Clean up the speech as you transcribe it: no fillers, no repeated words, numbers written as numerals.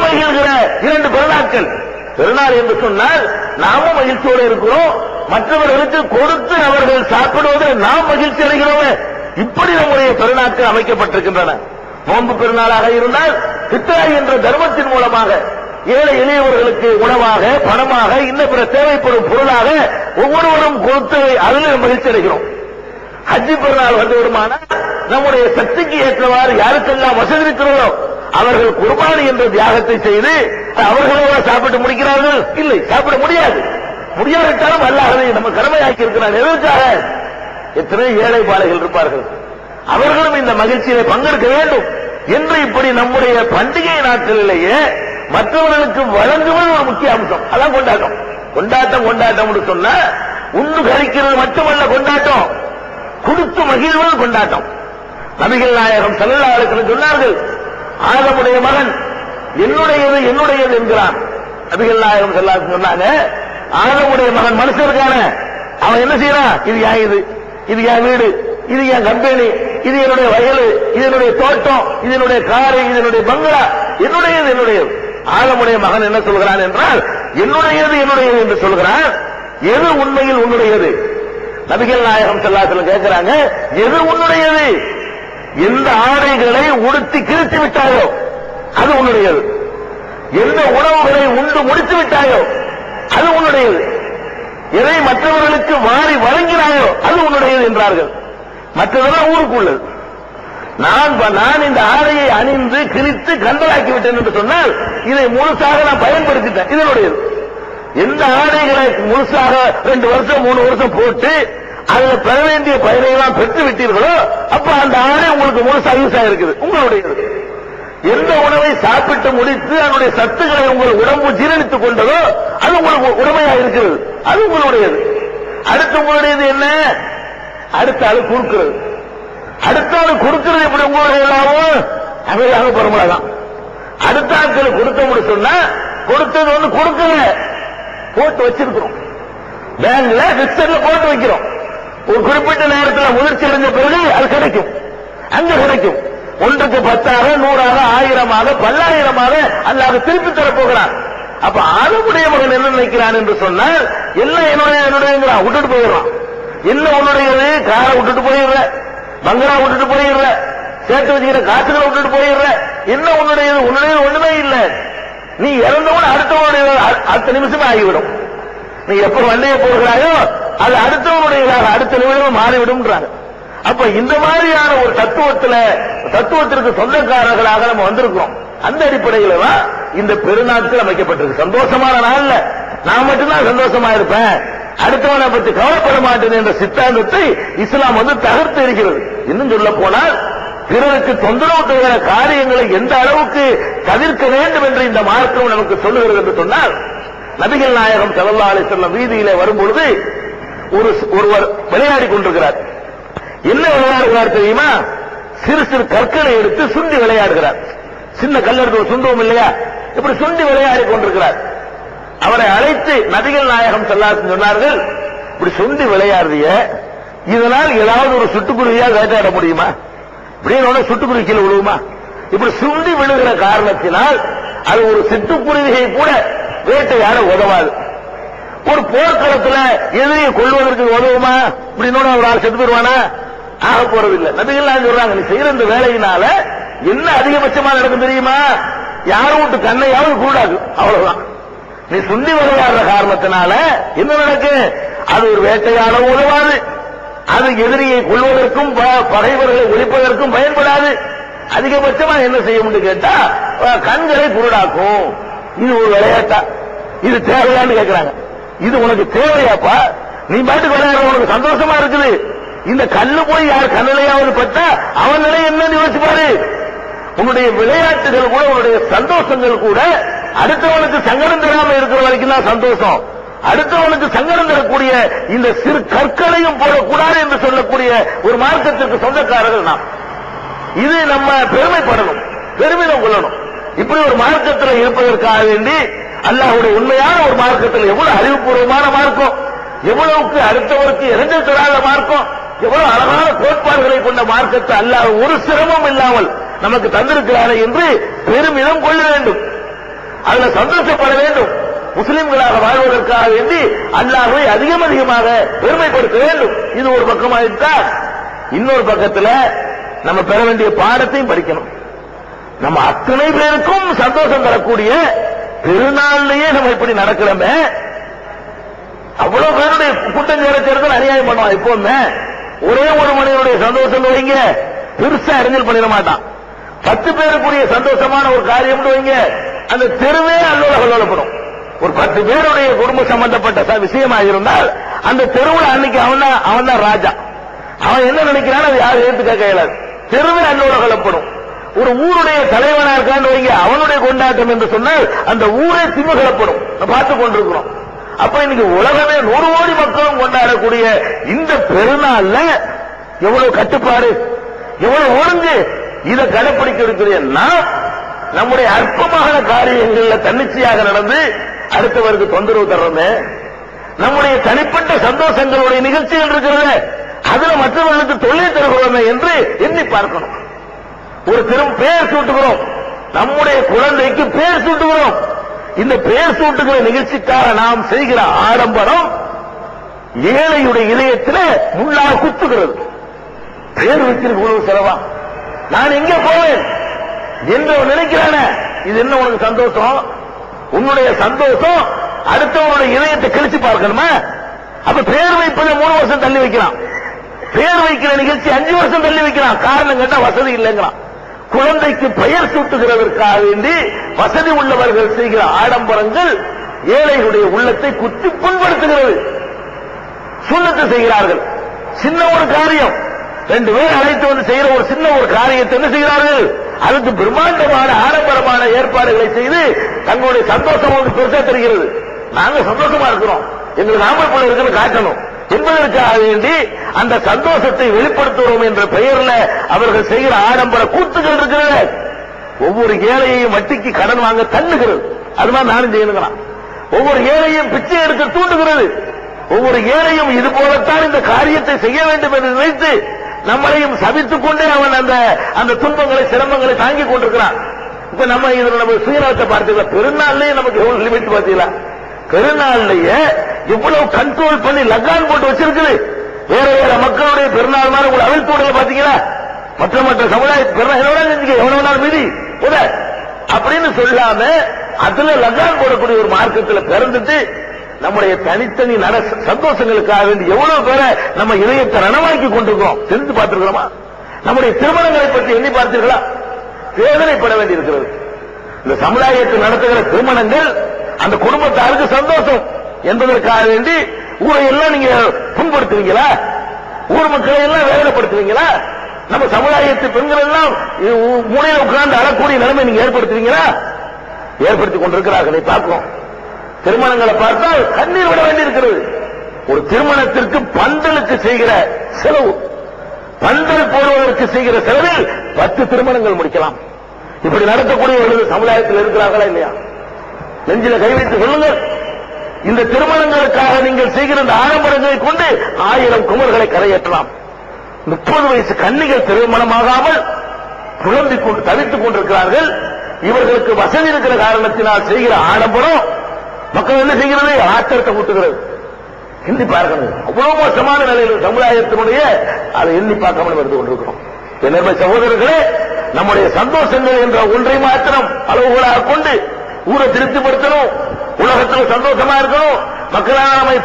மகிழ்கிற 2 பெருநாட்கள். பெருநாள் என்று சொன்னால் நாமும் மகிழ்ச்சியோடு இருக்கிறோம், மற்றவர்களுக்கு கொடுத்து அவர்கள் சாப்பிடுவதில் நாம் மகிழ்ச்சி அடைகிறோம். இப்படி நம்முடைய பெருநாட்கள் அமைக்கப்பட்டிருக்கின்றன. நோன்பு பெருநாளாக இருந்தால் ஃபித்ரா என்ற தர்மத்தின் மூலமாக ஏழை எளியவர்களுக்கு உணவாக, பணமாக, இன்னும் பிற தேவைப்படும் பொருளாக ஒவ்வொருவரும் கொடுத்து அதில் மகிழ்ச்சி அடைகிறோம். ஹஜ்ஜி பெருநாள் வந்து விடுமானால் நம்முடைய சக்திக்கு ஏற்றவாறு யாருக்கெல்லாம் வசதி இருக்கிறதோ அவர்கள் குர்பானி என்ற தியாகத்தை செய்து அவர்களோட சாப்பிட்டு முடிக்கிறார்கள். இல்லை, சாப்பிட முடியாது. முடியாவிட்டாலும் அல்லாஹ் நம்ம கடமையாக்கி இருக்கிறார். எதற்காக? எத்தனை ஏழை பாலைகள் இருப்பார்கள், அவர்களும் இந்த மகிழ்ச்சியை பங்கெடுக்க வேண்டும் என்று இப்படி நம்முடைய பண்டிகை நாட்களிலேயே மற்றவர்களுக்கு வழங்குவது ஒரு முக்கிய அம்சம். அதான் கொண்டாட்டம். கொண்டாட்டம் சொன்னா உண்ணு கழிக்கிறது மட்டுமல்ல கொண்டாட்டம், கொடுத்து மகிழ்வது கொண்டாட்டம். நபிகள் நாயகம் ஸல்லல்லாஹு அலைஹி வஸல்லம் சொன்னார்கள், ஆதமுடைய மகன் என்னுடையது என்கிறான். நபிகள் நாயகம் ஸல்லல்லாஹு அலைஹி வஸல்லம் சொன்னாங்க, ஆதமுடைய மகன் மனுஷருக்கான அவன் என்ன செய்யறான்? இது என் வீடு, இது என் கம்பெனி, இது என்னுடைய வயல், இது என்னுடைய தோட்டம், இது என்னுடைய காரு, இது என்னுடைய பங்களா, என்னுடையது. ஆதமுடைய மகன் என்ன சொல்கிறான் என்றால், என்னுடையது என்று சொல்கிறான். எது உண்மையில் உன்னுடையது? நபிகள் நாயகம் ஸல்லல்லாஹு அலைஹி வஸல்லம் கேட்கிறாங்க, எது உன்னுடையது? எந்த ஆடைகளை உடுத்தி கிழித்து விட்டாயோ அது உன்னுடையது, எந்த உணவுகளை உண்டு முடித்து விட்டாயோ அது உன்னுடையது, எதை மற்றவர்களுக்கு வாரி வழங்கினாயோ அது உன்னுடையது என்றார்கள். மற்றதெல்லாம் ஊருக்குள்ளது. நான் இந்த ஆடையை அணிந்து கிழித்து கண்டலாக்கி விட்டேன் என்று சொன்னால் இதை முழுசாக நான் பயன்படுத்திட்டேன், இதனுடையது. எந்த ஆடைகளை முழுசாக 2 வருஷம் 3 வருஷம் போட்டு அதில் பெற வேண்டிய பயனை எல்லாம் பெற்று விட்டீர்களோ அப்ப அந்த ஆடை உங்களுக்கு முழுசா யூஸ் ஆகிருக்குது, உங்களுடையது. எந்த உணவை சாப்பிட்டு முடித்து அதனுடைய சத்துக்களை உங்கள் உடம்பு ஜீரணித்துக் கொண்டதோ அது உங்களுக்கு உடமையாக இருக்கிறது, அது உங்களுடையது. அடுத்து உங்களுடையது என்ன? அடுத்த ஆளு கொடுக்கிறது. அடுத்த ஆளு கொடுக்கிறது எப்படி உங்களுடைய எல்லாவும் அமைதியாக பெருமளதான். அடுத்த ஆட்களுக்கு கொடுக்க சொன்னா கொடுத்தது வந்து கொடுக்கல, போட்டு வச்சிருக்கிறோம். பேங்க்ல பிக்சர்ல போட்டு வைக்கிறோம். ஒரு குறிப்பிட்ட நேரத்தில் முதிர்ச்சி அடைஞ்ச பிறகு அது கிடைக்கும், அங்க கிடைக்கும். 1க்கு 10ஆக 100ஆக 1000ஆக 10000ஆக அல்லாஹ் திருப்பி தரப்போகிறான். அப்ப ஆளுடைய மகன் என்ன நினைக்கிறான் என்று சொன்னால் எல்லாம் என்னுடைய விட்டுட்டு போயிடுறான். என்ன உன்னுடையது? காரை விட்டுட்டு போயிடுற, பங்களா விட்டுட்டு போயிடுற, சேர்த்து வச்சுக்கிற காசுகளை விட்டுட்டு போயிடுற. என்ன உன்னுடையது? ஒண்ணுமே இல்லை. நீ இறந்தவன் அடுத்தவனுடைய அடுத்த நிமிஷமே ஆகிவிடும். நீ எப்ப வண்டியை போடுகிறாயோ அது அடுத்தவனுடையதாக அடுத்த நிமிடம் மாறிவிடும். அப்ப இந்த மாதிரியான ஒரு தத்துவத்திற்கு சொந்தக்காரர்களாக நம்ம வந்திருக்கிறோம். அந்த அடிப்படையில தான் இந்த பெருநாட்கள் அமைக்கப்பட்டிருக்கு. சந்தோஷமான நாள்ல நான் மட்டும்தான் சந்தோஷமா இருப்பேன், அடுத்தவனை பற்றி கவலைப்பட மாட்டேன் என்ற சித்தாந்தத்தை இஸ்லாம் வந்து தகர்த்து இருக்கிறது. இன்னும் சொல்ல போனால் பிறருக்கு தொந்தரவு தருகிற காரியங்களை எந்த அளவுக்கு தவிர்க்க வேண்டும் என்று இந்த மார்க்கம் நமக்கு சொல்லுகிறது என்று சொன்னால், நபிகள் நாயகம் ஸல்லல்லாஹு அலைஹி வஸல்லம் வீதியிலே வரும்பொழுது ஒருவர் விளையாடி கொண்டிருக்கிறார். என்ன விளையாடுகிறார் தெரியுமா? சிறு சிறு கற்களை எடுத்து சுண்டி விளையாடுகிறார். சின்ன கல் எடுத்து சுண்டுவோம் இல்லையா, இப்படி சுண்டி விளையாடி கொண்டிருக்கிறார். அவரை அழைத்து நபிகள் நாயகம் ஸல்லல்லாஹு அலைஹி வஸல்லம் சொன்னார்கள், இப்படி சுண்டி விளையாடுறிய, இதனால் ஏதாவது ஒரு சுட்டுக்குருவியா வேட்டையாட முடியுமா? இப்படின்னு சுட்டுக்குருவி கீழே விழுவுமா? இப்படி சுண்டி விழுகிற காரணத்தினால் அது ஒரு சிட்டுக்குருவியை கூட வேட்டையாட உதவாது. ஒரு போர்க்களத்தில் எதிரியை கொள்வதற்கு உதவுமா? இப்படின்னு ஒரு ஆள் செத்து போயிருவானா? ஆக போறதில்லை. நபிகள் சொல்றாங்க, நீ செய்யற இந்த வேலையினால என்ன அதிகபட்சமா நடக்கும் தெரியுமா? யாரும் விட்டு கண்ணையாவது கூடாது, அவ்வளவுதான். நீ சுண்டி விளையாடுற காரணத்தினால என்ன நடக்கும்? அது ஒரு வேட்டையாட உதவாது, அது எதிரியை கொள்வதற்கும் பகைவர்களை ஒழிப்பதற்கும் பயன்படாது. அதிகபட்சமா என்ன செய்யும் கேட்டா கண்களை குருடாக்கும். இது ஒரு விளையாட்டா? இது தேவையான்னு கேட்கிறாங்க. இது உனக்கு தேவையாப்பா? நீ பாட்டுக்கு விளையாடுற, உனக்கு சந்தோஷமா இருக்குது. இந்த கல்லு போய் யார் கண்ணிலையாவது பட்டா அவன் நிலை என்னன்னு யோசிச்சு பாரு. உன்னுடைய விளையாட்டுகள் கூட, உன்னுடைய சந்தோஷங்கள் கூட அடுத்தவனுக்கு சங்கடம் தராம இருக்கிற வரைக்கும் தான் சந்தோஷம். அடுத்தவனுக்கு சங்கடம் தரக்கூடிய இந்த சிறு கற்களையும் போடக்கூடாது என்று சொல்லக்கூடிய ஒரு மார்க்கத்திற்கு சொந்தக்காரர்கள் நாம். இது நம்ம பெருமைப்படணும், பெருமிதம் கொள்ளணும். இப்படி ஒரு மார்க்கத்தில் இருப்பதற்காக வேண்டி அல்லாஹ்வுடைய உண்மையான ஒரு மார்க்கத்தில் எவ்வளவு அறிவுபூர்வமான மார்க்கம், எவ்வளவுக்கு அடுத்தவருக்கு இறந்து தராத மார்க்கம், எவ்வளவு அழகான கோட்பாடுகளை கொண்ட மார்க்கத்தை அல்லாஹ் ஒரு சிரமம் இல்லாமல் நமக்கு தந்திருக்கிறாரே என்று பெருமிதம் கொள்ள வேண்டும். அதுல சந்தோஷப்பட வேண்டும். முஸ்லிம்களாக வாழ்வதற்காக வேண்டி அல்லாஹ்வை அதிகமாக பெருமைப்படுத்த வேண்டும். இது ஒரு பக்கமாயிட்டா, இன்னொரு பக்கத்துல நம்ம பெற வேண்டிய பாடத்தையும் படிக்கணும். நம்ம அத்தனை பேருக்கும் சந்தோஷம் தரக்கூடிய பெருநாள்லயே நம்ம இப்படி நடக்கிறோமே, அவ்வளவு பேருடைய கூட்டஞ்சோர சேர்ந்து அநியாயம் பண்ணுவான். எப்பவுமே ஒரே ஒரு மனிதனுடைய சந்தோஷம் வைங்க, பெருசா அறிஞர் பண்ணிட மாட்டான். 10 பேருக்குரிய சந்தோஷமான ஒரு காரியம் வைங்க, அந்த தெருவே அல்லோலப்படும். ஒரு 10 பேருடைய குடும்ப சம்பந்தப்பட்ட விஷயமாக இருந்தால் அந்த தெருவில் அன்னைக்கு அவன் தான் ராஜா. அவன் என்ன நினைக்கிறான் அது யாரும் ஏற்று கேட்க இயலாது. தெருவே அல்லோலப்படும். ஒரு ஊருடைய தலைவனா இருக்கான்னு வைங்க, அவனுடைய கொண்டாட்டம் என்று சொன்னால் அந்த ஊரே திமுகப்படும். பார்த்துக் கொண்டிருக்கிறோம். அப்ப இன்னைக்கு உலகமே 100 கோடி மக்களும் கொண்டாடக்கூடிய இந்த பெருநாள்ல எவ்வளவு கட்டுப்பாடு, எவ்வளவு ஒழுங்கு, இதை கடைப்பிடிக்க இருக்கிற நாம் நம்முடைய அற்பமான காரியங்கள்ல தன்னிச்சையாக நடந்து அடுத்தவருக்கு தொந்தரவு தர்றோமே, நம்முடைய தனிப்பட்ட சந்தோஷங்களுடைய நிகழ்ச்சிகள் இருக்கிறது, அதுல மற்றவர்களுக்கு தொல்லை தருகிறோமே என்று எண்ணி பார்க்கணும். ஒரு பேர் சூட்டுகிறோம், நம்முடைய குழந்தைக்கு பேர் சூட்டுகிறோம். இந்த பேர் சூட்டுகிற நிகழ்ச்சிக்காக நாம் செய்கிற ஆடம்பரம் ஏழையுடைய இதயத்தில் முள்ளாக குத்துகிறது. பேர் வச்சிருக்க செலவா, நான் எங்க போவேன் என்று நினைக்கிறான, இது என்ன உனக்கு சந்தோஷம்? உன்னுடைய சந்தோஷம் அடுத்தவனுடைய இதயத்தை கிழிச்சு பார்க்கணுமா? அப்ப பேர் வைப்பதை 3 வருஷம் தள்ளி வைக்கலாம், பேர் வைக்கிற நிகழ்ச்சி 5 வருஷம் தள்ளி வைக்கலாம். காரணம் கேட்டா வசதி இல்லைங்கிறான். குழந்தைக்கு பெயர் சூட்டுகிறதற்காக வேண்டி வசதி உள்ளவர்கள் செய்கிற ஆடம்பரங்கள் ஏழைகளுடைய உள்ளத்தை குத்தி புண்படுத்துகிறது. சுண்ணத்து செய்கிறார்கள். சின்ன ஒரு காரியம், 2 பேர் அழைத்து வந்து செய்கிற ஒரு சின்ன ஒரு காரியத்தை என்ன செய்கிறார்கள்? அதுக்கு பிரம்மாண்டமான ஆடம்பரமான ஏற்பாடுகளை செய்து தங்களுடைய சந்தோஷம் உங்களுக்கு பெருசா தெரிகிறது. நாங்க சந்தோஷமா இருக்கிறோம், எங்களுக்கு ஆம்பளை பிள்ளை இருக்குன்னு காட்டணும் என்பதற்காக வேண்டி அந்த சந்தோஷத்தை வெளிப்படுத்துகிறோம் என்ற பெயர்ல அவர்கள் செய்கிற ஆடம்பர கூத்துக்கள் இருக்கிறது. ஒவ்வொரு ஏழையையும் வட்டிக்கு கடன் வாங்க தள்ளுகிறது. அதுதான் நானும் செய்யணுங்கிறான். ஒவ்வொரு ஏழையும் பிச்சை எடுக்க தூண்டுகிறது. ஒவ்வொரு ஏழையும் இது போலத்தான் இந்த காரியத்தை செய்ய வேண்டும் என்று நினைத்து நம்மளையும் சபித்துக் கொண்டே அவன் அந்த துன்பங்களை சிரமங்களை தாங்கிக் கொண்டிருக்கிறான். இப்ப நம்ம இதுல நம்ம சுயநலத்தை பார்த்தீங்களா? பெருநாள்லயே நமக்கு எவ்வளவு லிமிட் பார்த்தீங்களா? பெருநாள்லயே இவ்வளவு கண்ட்ரோல் பண்ணி லகான் போட்டு வச்சிருக்குது. வேற வேற மக்களுடைய பெருநாள் மாதிரி உங்களை அவிழ்த்து விடல பாத்தீங்களா? மற்ற சமுதாய பெருநாள் எவ்வளவு மீதி அப்படின்னு சொல்லாம அதுல லகான் போடக்கூடிய ஒரு மார்க்கத்தில் பிறந்துட்டு நம்முடைய தனித்தனி சந்தோஷங்களுக்காக வேண்டி எவ்வளவு பேரை நம்ம இதயத்தை ரணமாக்கி கொண்டிருக்கிறோம். தெரிந்து பார்த்திருக்கிறோமா? நம்முடைய திருமணங்களை பற்றி எண்ணி பார்த்தீர்களா? வேதனைப்பட வேண்டி இருக்கிறது. இந்த சமுதாயத்தில் நடத்துகிற திருமணங்கள் அந்த குடும்பத்தாருக்கு சந்தோஷம் என்பதற்காக வேண்டி ஊரை எல்லாம் நீங்க புண்படுத்துவீங்களா? ஊர் மக்களை எல்லாம் வேதனைப்படுத்துவீங்களா? நம்ம சமுதாயத்து பெண்கள் எல்லாம் மூலையில உட்கார்ந்து அழக்கூடிய நிலைமை நீங்க ஏற்படுத்துவீங்களா? ஏற்படுத்திக் கொண்டிருக்கிறார்களை பார்க்கிறோம். திருமணங்களை பார்த்தால் கண்ணீர் விட வேண்டியிருக்கிறது. ஒரு திருமணத்திற்கு பந்தலுக்கு செய்கிற செலவு, பந்தல் போடுவதற்கு செய்கிற செலவில் 10 திருமணங்கள் முடிக்கலாம். இப்படி நடத்தக்கூடியவர்கள் சமுதாயத்தில் இருக்கிறார்களா இல்லையா? நெஞ்சில கை வைத்து சொல்லுங்கள். இந்த திருமணங்களுக்காக நீங்கள் செய்கிற இந்த ஆடம்பரங்களை கொண்டு 1000 குமர்களை கரையேற்றலாம். 30 வயசு கன்னிகள் திருமணமாகாமல் புலம்பிக் கொண்டு தவித்துக் கொண்டிருக்கிறார்கள். இவர்களுக்கு வசதி இருக்கிற காரணத்தினால் செய்கிற ஆடம்பரம் மக்கள் என்ன செய்கிறது? ஆத்திரத்தை ஊட்டுகிறது. எண்ணி பார்க்கணும். அவ்வளவு மோசமான நிலையில் சமுதாயத்தினுடைய அதை எண்ணி பார்க்காமல் வந்து கொண்டிருக்கிறோம். எனவே சகோதரர்களே, நம்முடைய சந்தோஷங்கள் என்ற ஒன்றை மாத்திரம் அளவுகளாக கொண்டு ஊரை திருப்திப்படுத்தணும், உலகத்தில் சந்தோஷமா இருக்கணும், மக்களால் நம்மை